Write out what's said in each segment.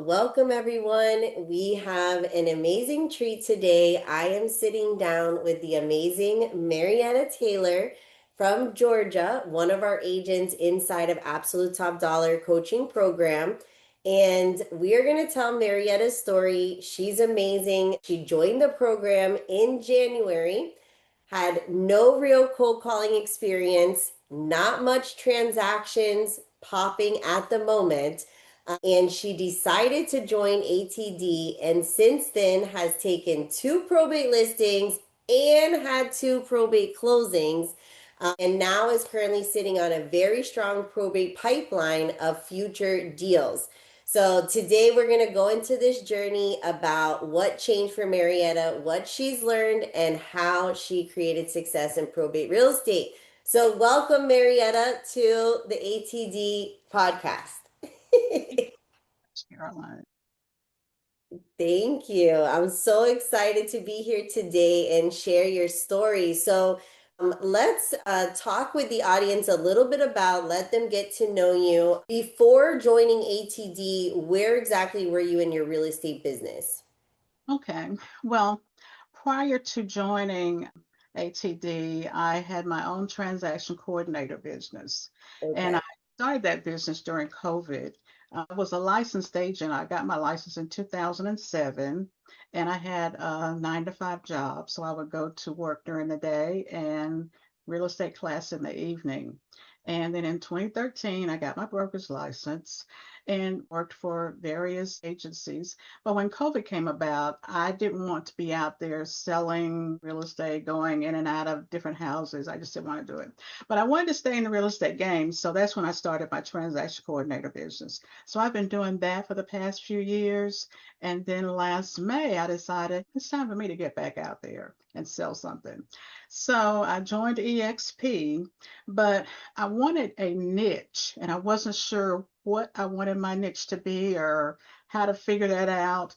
welcome everyone. We have an amazing treat today. I am sitting down with the amazing Marietta Taylor from Georgia, one of our agents inside of Absolute Top Dollar coaching program. And we are going to tell Marietta's story. She's amazing. She joined the program in January, had no real cold calling experience, not much transactions popping at the moment, and she decided to join ATD, and since then has taken two probate listings and had two probate closings, and now is currently sitting on a very strong probate pipeline of future deals. So today we're going to go into this journey about what changed for Marietta, what she's learned, and how she created success in probate real estate. So welcome Marietta to the ATD podcast. Carolyn. Thank you. I'm so excited to be here today and share your story. So, let's talk with the audience a little bit about, let them get to know you. Before joining ATD, where exactly were you in your real estate business? Okay. Well, prior to joining ATD, I had my own transaction coordinator business, and Okay. I started that business during COVID. I was a licensed agent. I got my license in 2007, and I had a 9 to 5 job. So I would go to work during the day and real estate class in the evening. And then in 2013, I got my broker's license and worked for various agencies. But when COVID came about, I didn't want to be out there selling real estate, going in and out of different houses. I just didn't want to do it. But I wanted to stay in the real estate game. So that's when I started my transaction coordinator business. So I've been doing that for the past few years. And then last May, I decided it's time for me to get back out there and sell something. So I joined EXP, but I wanted a niche and I wasn't sure what I wanted my niche to be or how to figure that out.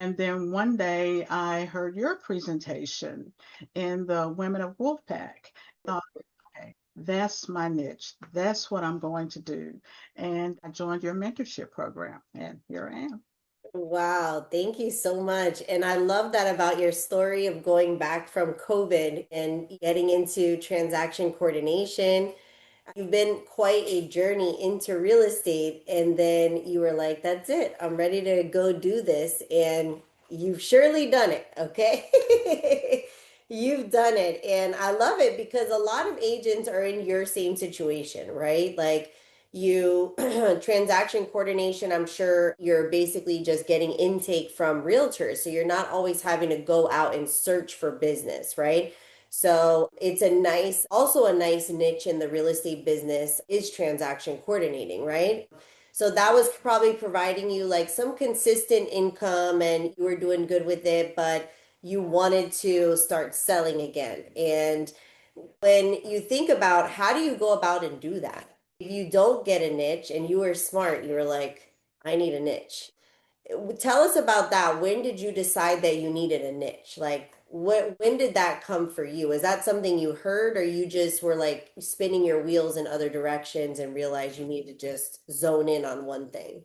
And then one day I heard your presentation in the Women of Wolfpack. I thought, okay, that's my niche. That's what I'm going to do. And I joined your mentorship program, and here I am. Wow, thank you so much. And I love that about your story of going back from COVID and getting into transaction coordination. You've been quite a journey into real estate, and then you were like, that's it. I'm ready to go do this. And you've surely done it, okay? You've done it. And I love it because a lot of agents are in your same situation, right? Like you, transaction coordination, I'm sure you're basically just getting intake from realtors. So you're not always having to go out and search for business, right? So it's also a nice niche in the real estate business is transaction coordinating, right? So that was probably providing you like some consistent income and you were doing good with it, but you wanted to start selling again. And when you think about how do you go about and do that? If you don't get a niche and you were smart, you were like, I need a niche. Tell us about that. When did you decide that you needed a niche? Like, when did that come for you? Is that something you heard, or you just were like spinning your wheels in other directions and realized you need to just zone in on one thing?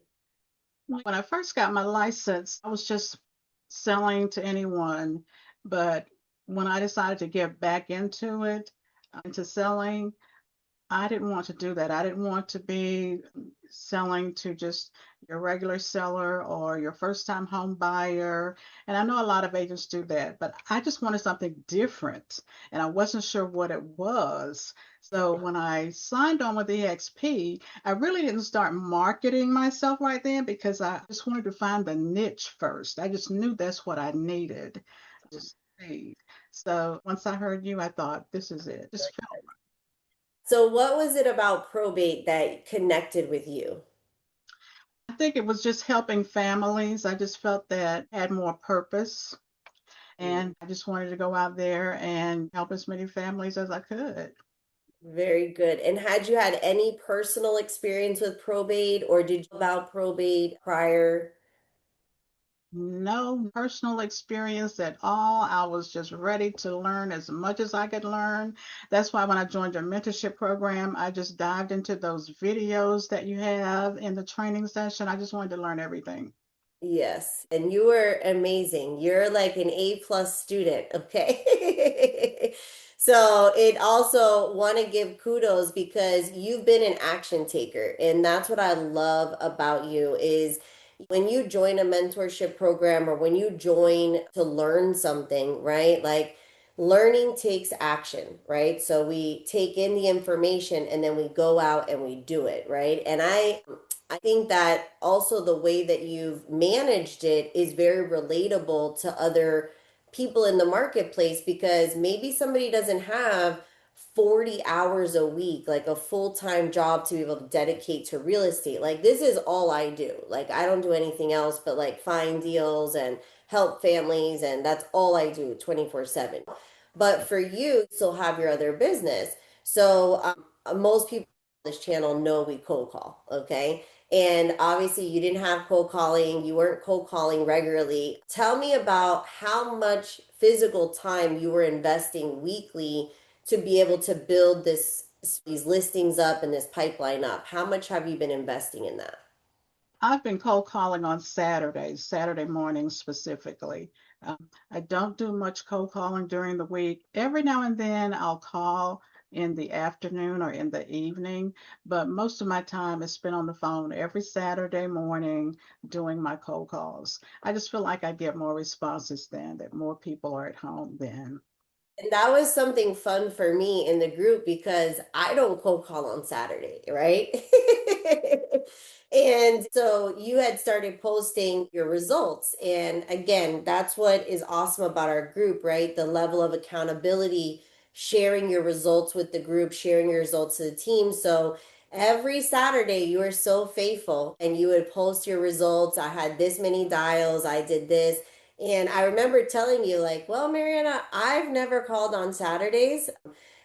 When I first got my license, I was just selling to anyone. But when I decided to get back into it, into selling, I didn't want to do that. I didn't want to be selling to just your regular seller or your first time home buyer. And I know a lot of agents do that, but I just wanted something different and I wasn't sure what it was. So when I signed on with EXP, I really didn't start marketing myself right then because I just wanted to find the niche first. I just knew that's what I needed. Just need. So once I heard you, I thought, this is it. Just felt So, what was it about probate that connected with you? I think it was just helping families. I just felt that had more purpose. And I just wanted to go out there and help as many families as I could. Very good. And had you had any personal experience with probate, or did you know about probate prior? No personal experience at all. I was just ready to learn as much as I could learn. That's why when I joined your mentorship program, I just dived into those videos that you have in the training session. I just wanted to learn everything. Yes, and you were amazing. You're like an A+ student, okay? So it also want to give kudos because you've been an action taker, and that's what I love about you is when you join a mentorship program or when you join to learn something, right? Like learning takes action, right? So we take in the information and then we go out and we do it, right? And I think that also the way that you've managed it is very relatable to other people in the marketplace because maybe somebody doesn't have 40 hours a week, like a full-time job to be able to dedicate to real estate. Like this is all I do. Like I don't do anything else but like find deals and help families and that's all I do 24/7. But for you, still have your other business. So most people on this channel know we cold call, okay? And obviously, you didn't have cold calling, you weren't cold calling regularly. Tell me about how much physical time you were investing weekly to be able to build these listings up and this pipeline up. How much have you been investing in that? I've been cold calling on Saturdays, Saturday mornings specifically. I don't do much cold calling during the week. Every now and then I'll call in the afternoon or in the evening, but most of my time is spent on the phone every Saturday morning doing my cold calls. I just feel like I get more responses then, that more people are at home then. And that was something fun for me in the group because I don't cold call on Saturday, right? And so you had started posting your results. And again, that's what is awesome about our group, right? The level of accountability, sharing your results with the group, sharing your results to the team. So every Saturday, you were so faithful and you would post your results. I had this many dials, I did this. And I remember telling you, like, well, Marietta, I've never called on Saturdays,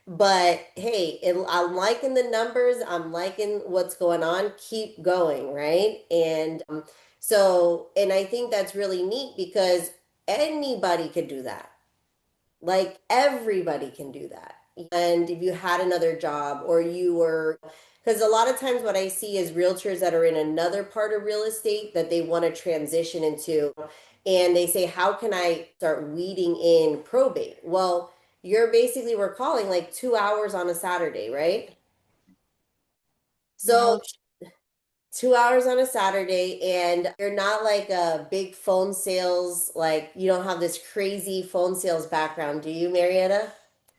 but hey, I'm liking the numbers. I'm liking what's going on. Keep going, right? And and I think that's really neat because anybody could do that. Like everybody can do that. And if you had another job or you were, because a lot of times what I see is realtors that are in another part of real estate that they want to transition into, and they say, how can I start weeding in probate? Well, you're basically, we're calling like 2 hours on a Saturday, right? So Well, 2 hours on a Saturday, and you're not like a big phone sales, like you don't have this crazy phone sales background, do you, Marietta?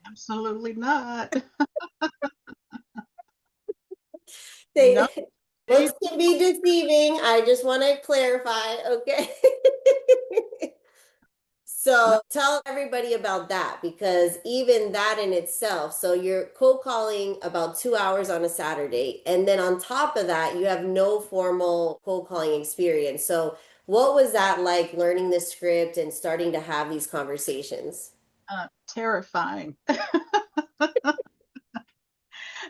absolutely not. No, They looks can be deceiving. I just want to clarify, okay? no. So tell everybody about that because even that in itself, so you're cold calling about 2 hours on a Saturday, and then on top of that, you have no formal cold calling experience. So what was that like learning the script and starting to have these conversations? Terrifying.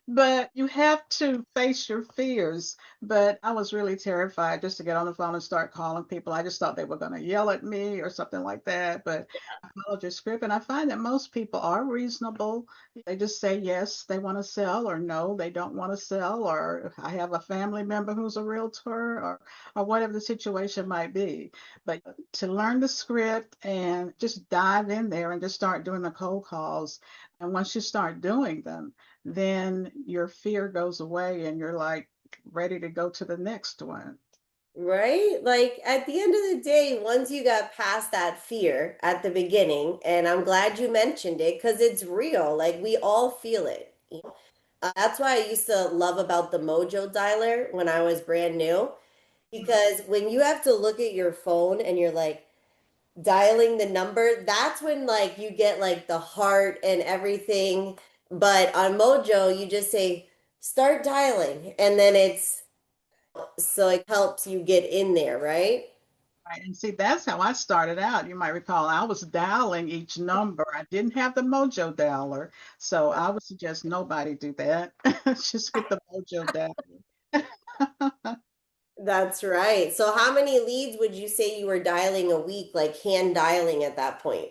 But you have to face your fears. But I was really terrified just to get on the phone and start calling people. I just thought they were going to yell at me or something like that. But I followed your script, and I find that most people are reasonable. They just say yes, they want to sell, or no, they don't want to sell, or I have a family member who's a realtor, or whatever the situation might be. But to learn the script and just dive in there and just start doing the cold calls. And once you start doing them, then your fear goes away and you're like ready to go to the next one. Right? Like at the end of the day, once you got past that fear at the beginning, and I'm glad you mentioned it because it's real, like we all feel it. That's why I used to love about the Mojo dialer when I was brand new, because when you have to look at your phone and you're like dialing the number, that's when like you get like the heart and everything. But on Mojo, you just say, start dialing, and then it's so it helps you get in there, right? Right. And see, that's how I started out. You might recall I was dialing each number. I didn't have the Mojo dialer, so I would suggest nobody do that. Just get the Mojo dialer. That's right. So how many leads would you say you were dialing a week, like hand dialing at that point?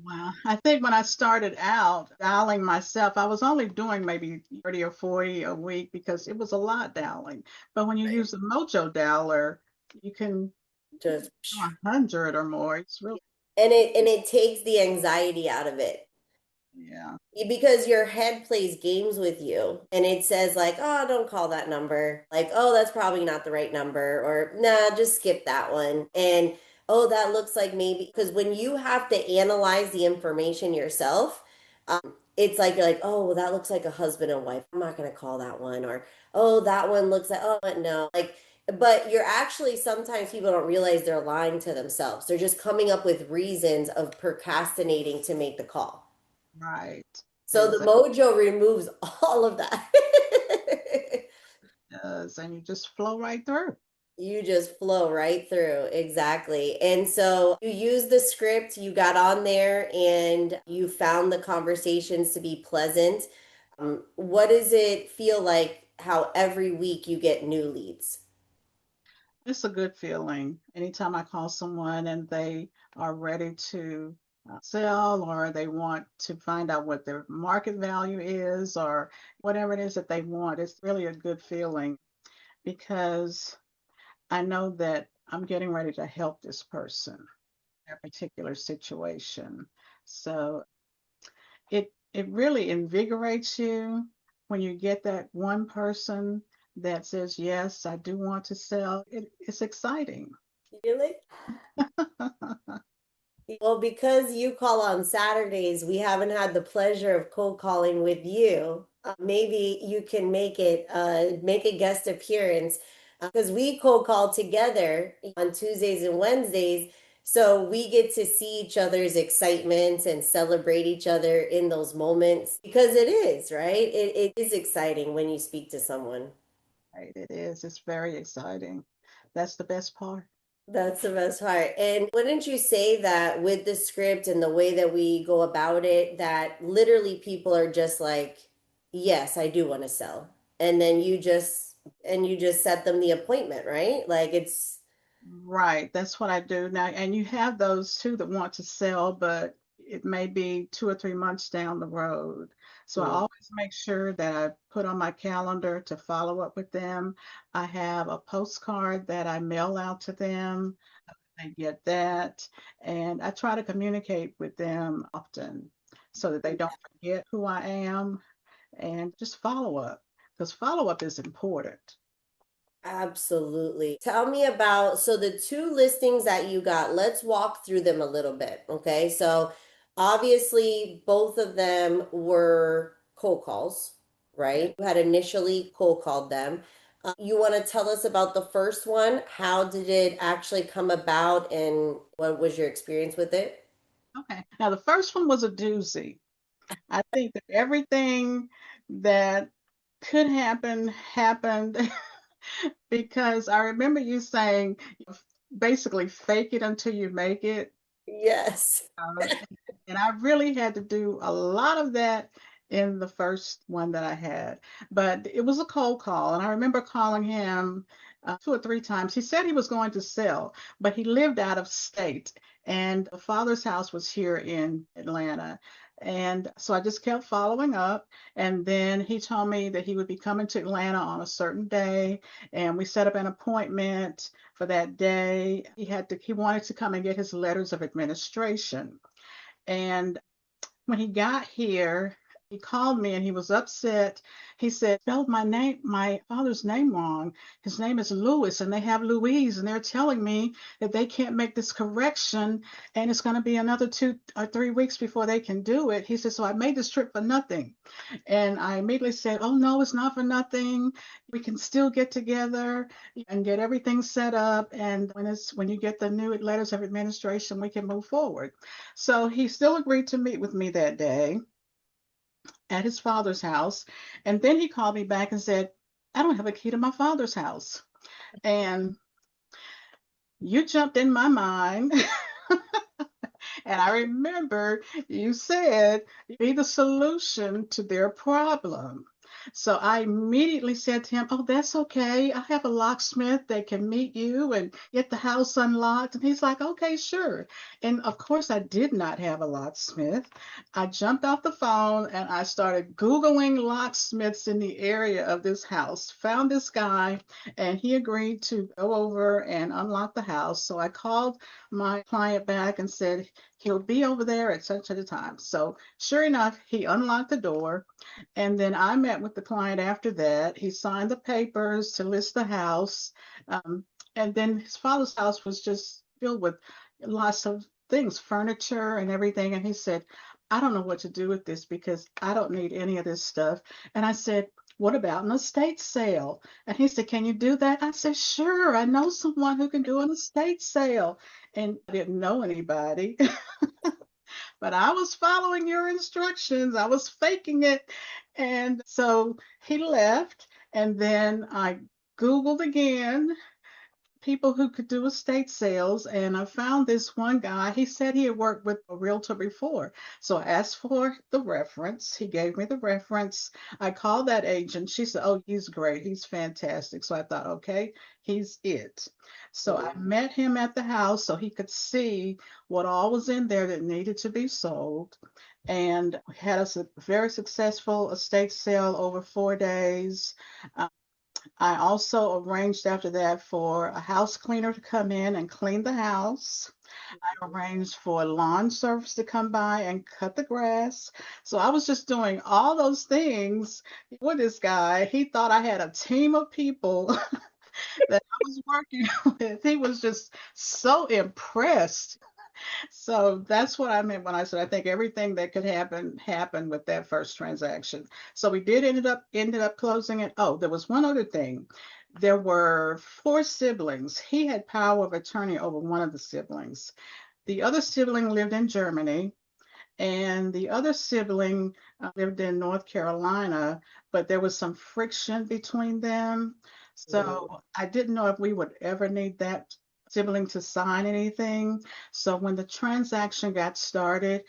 Wow. I think when I started out dialing myself, I was only doing maybe 30 or 40 a week because it was a lot dialing. But when you use the Mojo dialer, you can Just, 100 or more. It's really, and it takes the anxiety out of it. yeah, Because your head plays games with you and it says like, oh, don't call that number, like, oh, that's probably not the right number, or nah, just skip that one. And oh, that looks like maybe, because when you have to analyze the information yourself, it's like you're like, oh, well, that looks like a husband and wife, I'm not going to call that one. Or oh, that one looks like, oh no, like, but you're actually, sometimes people don't realize they're lying to themselves. They're just coming up with reasons of procrastinating to make the call. right. So the Exactly. mojo removes all of that. And you just flow right through. You just flow right through. Exactly. And so you use the script, you got on there and you found the conversations to be pleasant. What does it feel like how every week you get new leads? It's a good feeling. Anytime I call someone and they are ready to sell, or they want to find out what their market value is, or whatever it is that they want, it's really a good feeling because I know that I'm getting ready to help this person in their particular situation. So it really invigorates you when you get that one person that says, yes, I do want to sell. It's exciting. Really? Well, because you call on Saturdays, we haven't had the pleasure of cold calling with you. Maybe you can make a guest appearance because we cold call together on Tuesdays and Wednesdays. So we get to see each other's excitement and celebrate each other in those moments because it is, right? It is exciting when you speak to someone. Right, it is. It's very exciting. That's the best part. That's the best part. And wouldn't you say that with the script and the way that we go about it, that literally people are just like, yes, I do want to sell. And then you just set them the appointment, right? Like it's Right, that's what I do now. And you have those too that want to sell, but it may be 2 or 3 months down the road. So I mm, always make sure that I put on my calendar to follow up with them. I have a postcard that I mail out to them. They get that. And I try to communicate with them often so that they don't forget who I am, and just follow up because follow up is important. absolutely. Tell me about, so the two listings that you got, let's walk through them a little bit. Okay. So obviously both of them were cold calls, Yeah. right? You had initially cold called them. You want to tell us about the first one? How did it actually come about and what was your experience with it? Okay. Now, the first one was a doozy. I think that everything that could happen happened because I remember you saying basically fake it until you make it. Yes. Uh, and I really had to do a lot of that in the first one that I had. But it was a cold call, and I remember calling him 2 or 3 times. He said he was going to sell, but he lived out of state, and the father's house was here in Atlanta. And so I just kept following up, and then he told me that he would be coming to Atlanta on a certain day, and we set up an appointment for that day. He wanted to come and get his letters of administration. And when he got here, he called me and he was upset. He said, spelled my father's name wrong. His name is Lewis, and they have Louise, and they're telling me that they can't make this correction, and it's going to be another 2 or 3 weeks before they can do it. He said, so I made this trip for nothing. And I immediately said, oh, no, it's not for nothing. We can still get together and get everything set up. And when you get the new letters of administration, we can move forward. So he still agreed to meet with me that day at his father's house. And then he called me back and said, I don't have a key to my father's house. And you jumped in my mind. And I remember you said, be the solution to their problem. So I immediately said to him, "Oh, that's okay. I have a locksmith that can meet you and get the house unlocked." And he's like, "Okay, sure." And of course, I did not have a locksmith. I jumped off the phone and I started Googling locksmiths in the area of this house, found this guy, and he agreed to go over and unlock the house. So I called my client back and said, he'll be over there at such a time. So sure enough, he unlocked the door. And then I met with the client after that. He signed the papers to list the house. Um, and then his father's house was just filled with lots of things, furniture and everything. And he said, "I don't know what to do with this because I don't need any of this stuff." And I said, "What about an estate sale?" And he said, "Can you do that?" I said, "Sure, I know someone who can do an estate sale." And I didn't know anybody. But I was following your instructions. I was faking it. And so he left. And then I Googled again people who could do estate sales. And I found this one guy. He said he had worked with a realtor before. So I asked for the reference. He gave me the reference. I called that agent. She said, "Oh, he's great. He's fantastic." So I thought, okay, he's it. So I met him at the house so he could see what all was in there that needed to be sold. And had a very successful estate sale over 4 days. I also arranged after that for a house cleaner to come in and clean the house. I arranged for lawn service to come by and cut the grass. So I was just doing all those things with this guy. He thought I had a team of people that I was working with. He was just so impressed. So that's what I meant when I said I think everything that could happen happened with that first transaction. So we did ended up closing it. Oh, there was one other thing. There were four siblings. He had power of attorney over one of the siblings. The other sibling lived in Germany, and the other sibling lived in North Carolina, but there was some friction between them. So I didn't know if we would ever need that sibling to sign anything. So when the transaction got started,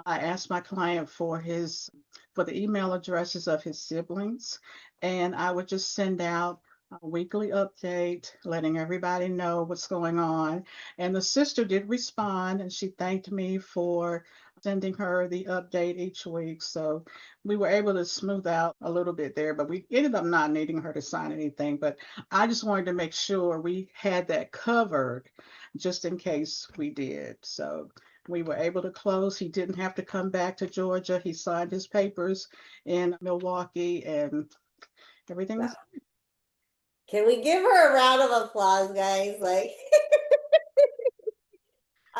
I asked my client for the email addresses of his siblings, and I would just send out a weekly update, letting everybody know what's going on. And the sister did respond, and she thanked me for sending her the update each week. So we were able to smooth out a little bit there, but we ended up not needing her to sign anything. But I just wanted to make sure we had that covered just in case we did. So we were able to close. He didn't have to come back to Georgia. He signed his papers in Milwaukee and everything Wow. was. Can we give her a round of applause, guys? Like,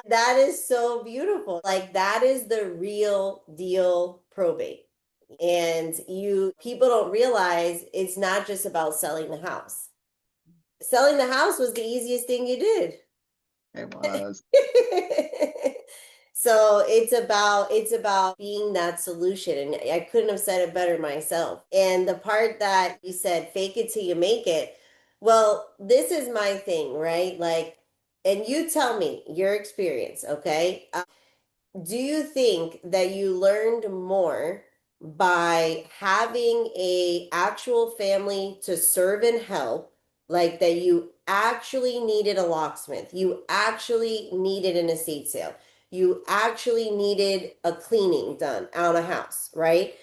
that is so beautiful. Like, that is the real deal probate. And people don't realize it's not just about selling the house. Selling the house was the easiest thing you did. It was. So it's about being that solution. And I couldn't have said it better myself. And the part that you said, fake it till you make it. Well, this is my thing, right? Like, and you tell me your experience, okay? Do you think that you learned more by having a actual family to serve and help, like that you actually needed a locksmith, you actually needed an estate sale, you actually needed a cleaning done on a house, right?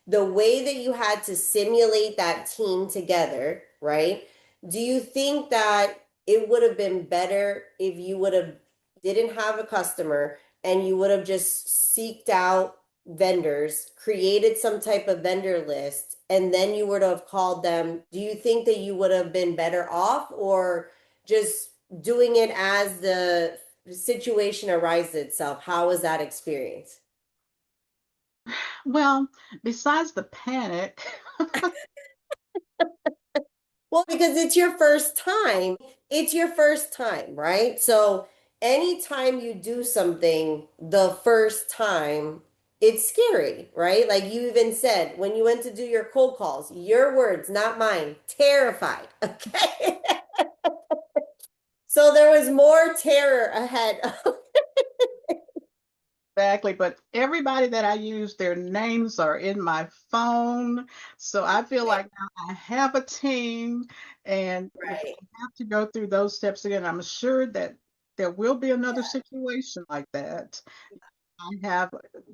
The way that you had to simulate that team together, right? Do you think that it would have been better if you would have didn't have a customer and you would have just seeked out vendors, created some type of vendor list, and then you would have called them? Do you think that you would have been better off, or just doing it as the situation arises itself? How was that experience? Well, besides the panic, Well, because it's your first time. It's your first time, right? So anytime you do something the first time, it's scary, right? Like you even said when you went to do your cold calls, your words, not mine, terrified. Okay. So there was more terror ahead. exactly. But everybody that I use, their names are in my phone. So I feel Right. like now I have a team. And if Right. I have to go through those steps again, I'm assured that there will be another situation like that. I have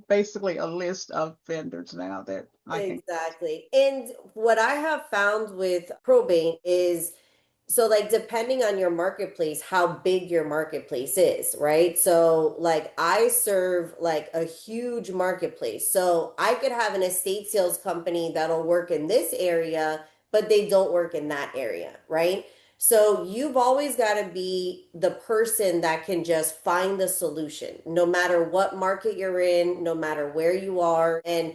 basically a list of vendors now that I can. Exactly. And what I have found with probate is so like depending on your marketplace, how big your marketplace is, right? So like I serve like a huge marketplace. So I could have an estate sales company that'll work in this area, but they don't work in that area, right? So you've always got to be the person that can just find the solution, no matter what market you're in, no matter where you are. And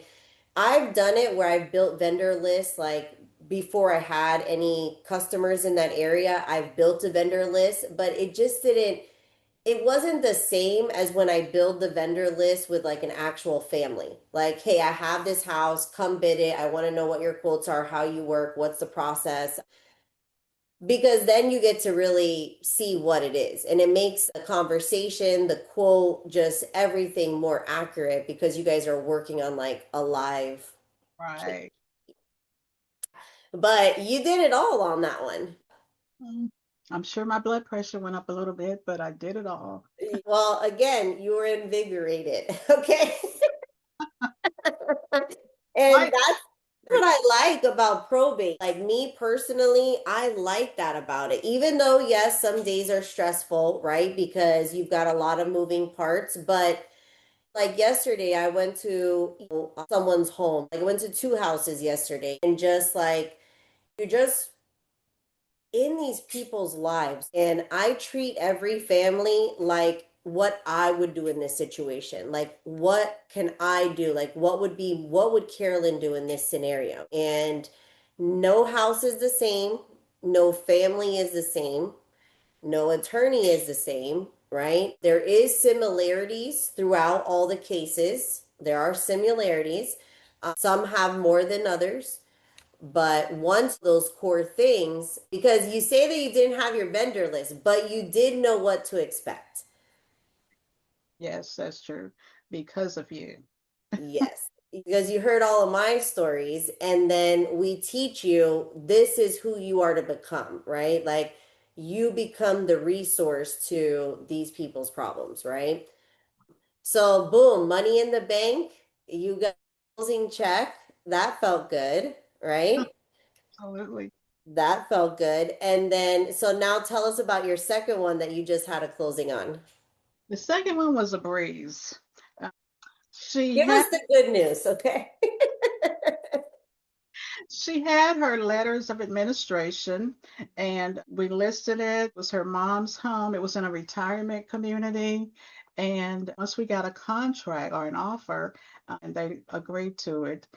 I've done it where I've built vendor lists like before I had any customers in that area. I've built a vendor list, but it wasn't the same as when I build the vendor list with like an actual family. Like, hey, I have this house, come bid it. I want to know what your quotes are, how you work, what's the process. Because then you get to really see what it is. And it makes the conversation, the quote, just everything more accurate because you guys are working on like a live case. Right. But you did it all on that one. Mm. I'm sure my blood pressure went up a little bit, but I did it all. Well, again, you were invigorated. Okay. And Right. that's what I like about probate. Like me personally, I like that about it. Even though, yes, some days are stressful, right? Because you've got a lot of moving parts. But like yesterday, I went to someone's home. Like, I went to two houses yesterday and just like, you're just in these people's lives. And I treat every family like what I would do in this situation. Like, what can I do? Like, what would Carolyn do in this scenario? And no house is the same, no family is the same, no attorney is the same, right? There is similarities throughout all the cases. There are similarities. Some have more than others. But once those core things, because you say that you didn't have your vendor list, but you did know what to expect. Yes, that's true. Because of you. Yes. Because you heard all of my stories, and then we teach you this is who you are to become, right? Like you become the resource to these people's problems, right? So, boom, money in the bank. You got a closing check. That felt good, right? Absolutely. That felt good. And then, so now tell us about your second one that you just had a closing on. The second one was a breeze. Uh, she Give had us the good news, okay? she had her letters of administration, and we listed it. It was her mom's home. It was in a retirement community. And once we got a contract or an offer, and they agreed to it,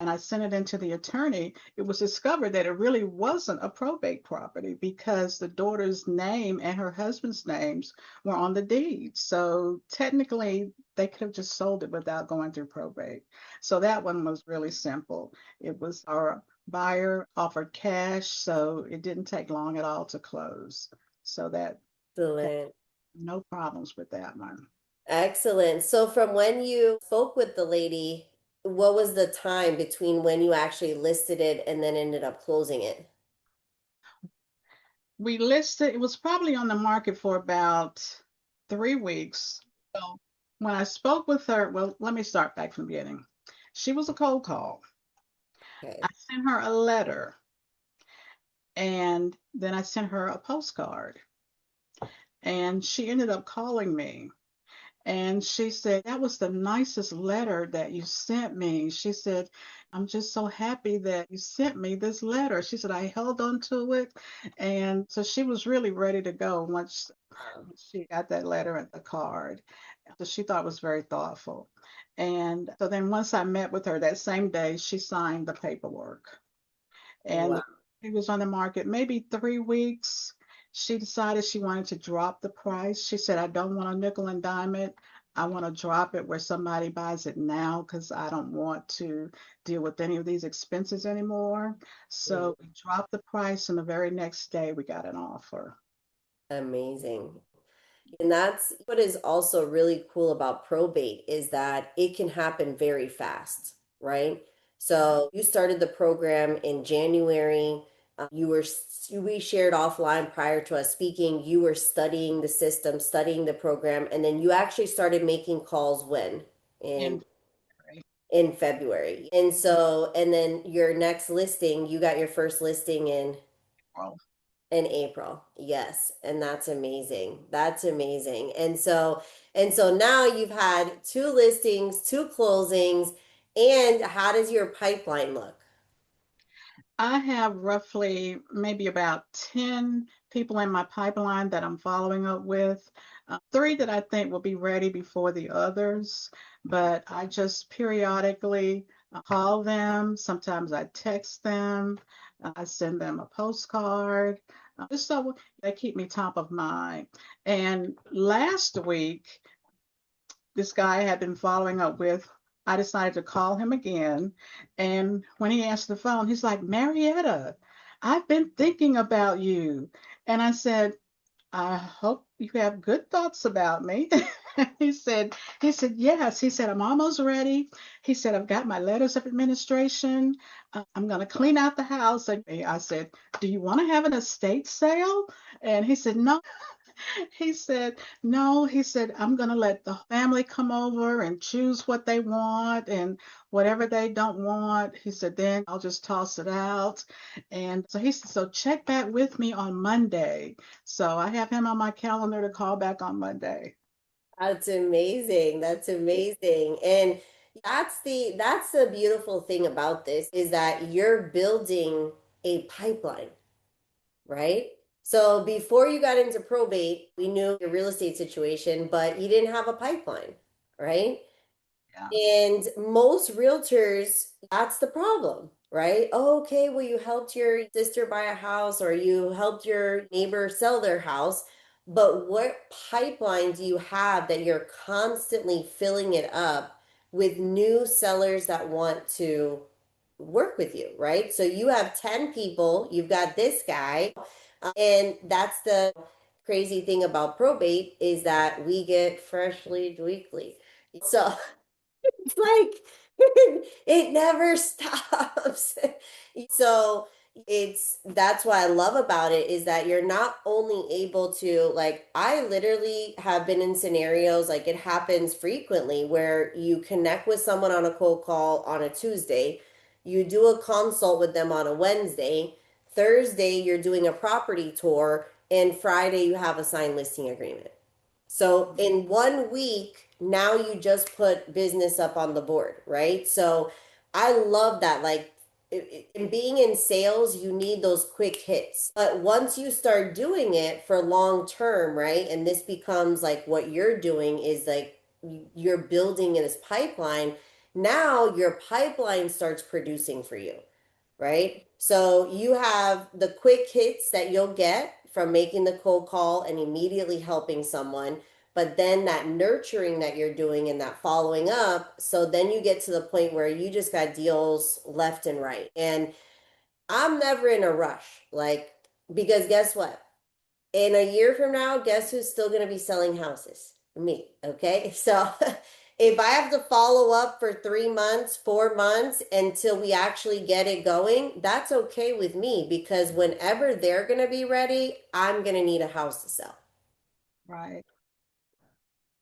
and I sent it into the attorney, it was discovered that it really wasn't a probate property because the daughter's name and her husband's names were on the deed. So technically, they could have just sold it without going through probate. So that one was really simple. It was our buyer offered cash, so it didn't take long at all to close. So that Excellent. no problems with that one. Excellent. So, from when you spoke with the lady, what was the time between when you actually listed it and then ended up closing it? We listed, it was probably on the market for about 3 weeks. So when I spoke with her, well, let me start back from the beginning. She was a cold call. I Okay. sent her a letter and then I sent her a postcard. And she ended up calling me. And she said, that was the nicest letter that you sent me. She said, I'm just so happy that you sent me this letter. She said, I held on to it. And so she was really ready to go once she got that letter and the card. So she thought it was very thoughtful. And so then once I met with her that same day, she signed the paperwork. And Wow. it was on the market maybe 3 weeks. She decided she wanted to drop the price. She said, I don't want a nickel and dime it. I want to drop it where somebody buys it now because I don't want to deal with any of these expenses anymore. So we dropped the price, and the very next day we got an offer. Amazing. And that's what is also really cool about probate is that it can happen very fast, right? So you started the program in January. You were we shared offline prior to us speaking. You were studying the system, studying the program, and then you actually started making calls when in in February. in February. And so, and then your next listing, you got your first listing Well, in April. Yes. And that's amazing. That's amazing. And so now you've had two listings, two closings, and how does your pipeline look? I have roughly maybe about 10 people in my pipeline that I'm following up with. Three that I think will be ready before the others, but I just periodically call them. Sometimes I text them. I send them a postcard, just so they keep me top of mind. And last week, this guy I had been following up with, I decided to call him again. And when he answered the phone, he's like, Marietta, I've been thinking about you. And I said, I hope you have good thoughts about me. He said, yes. He said, I'm almost ready. He said, I've got my letters of administration. I'm going to clean out the house. And I said, do you want to have an estate sale? And he said, no. He said, no, he said, I'm going to let the family come over and choose what they want and whatever they don't want. He said, then I'll just toss it out. And so he said, so check back with me on Monday. So I have him on my calendar to call back on Monday. That's amazing. That's amazing. And that's the beautiful thing about this is that you're building a pipeline, right? So before you got into probate, we knew your real estate situation, but you didn't have a pipeline, right? Yeah. And most realtors, that's the problem, right? Oh, okay, well, you helped your sister buy a house or you helped your neighbor sell their house. But what pipeline do you have that you're constantly filling it up with new sellers that want to work with you, right? So you have 10 people, you've got this guy, and that's the crazy thing about probate is that we get fresh leads weekly. So it's like it never stops. So it's that's what I love about it is that you're not only able to like I literally have been in scenarios like it happens frequently where you connect with someone on a cold call on a Tuesday, you do a consult with them on a Wednesday, Thursday you're doing a property tour, and Friday you have a signed listing agreement. So in 1 week, now you just put business up on the board, right? So I love that. Like in being in sales, you need those quick hits. But once you start doing it for long term, right? And this becomes like what you're doing is like you're building in this pipeline. Now your pipeline starts producing for you, right? So you have the quick hits that you'll get from making the cold call and immediately helping someone, but then that nurturing that you're doing and that following up. So then you get to the point where you just got deals left and right. And I'm never in a rush, like, because guess what? In a year from now, guess who's still going to be selling houses? Me. Okay. So if I have to follow up for 3 months, 4 months until we actually get it going, that's okay with me because whenever they're going to be ready, I'm going to need a house to sell. Right.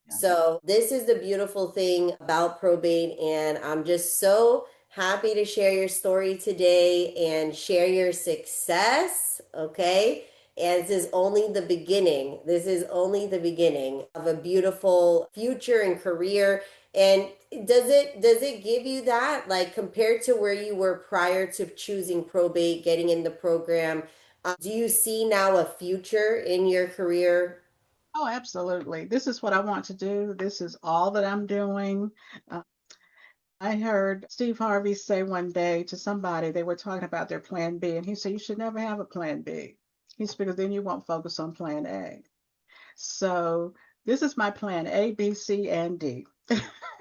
Yeah. So, this is the beautiful thing about probate, and I'm just so happy to share your story today and share your success. Okay. And this is only the beginning. This is only the beginning of a beautiful future and career. And does it give you that like compared to where you were prior to choosing probate, getting in the program? Do you see now a future in your career? Oh, absolutely. This is what I want to do. This is all that I'm doing. Uh, I heard Steve Harvey say one day to somebody, they were talking about their plan B, and he said, you should never have a plan B. He said, because then you won't focus on plan A. So this is my plan A, B, C, and D.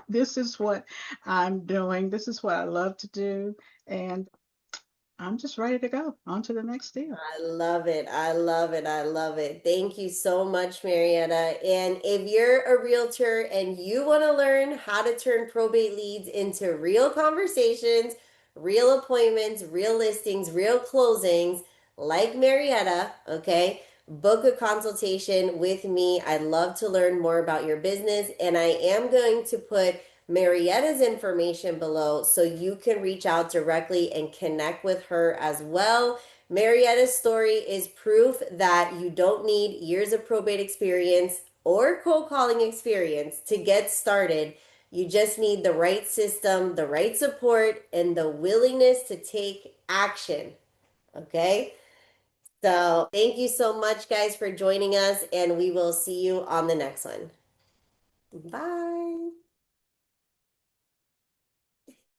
This is what I'm doing. This is what I love to do. And I'm just ready to go on to the next deal. I love it. I love it. I love it. Thank you so much, Marietta. And if you're a realtor and you want to learn how to turn probate leads into real conversations, real appointments, real listings, real closings, like Marietta, okay, book a consultation with me. I'd love to learn more about your business. And I am going to put Marietta's information below so you can reach out directly and connect with her as well. Marietta's story is proof that you don't need years of probate experience or cold calling experience to get started. You just need the right system, the right support, and the willingness to take action. Okay? So, thank you so much, guys, for joining us, and we will see you on the next one. Bye.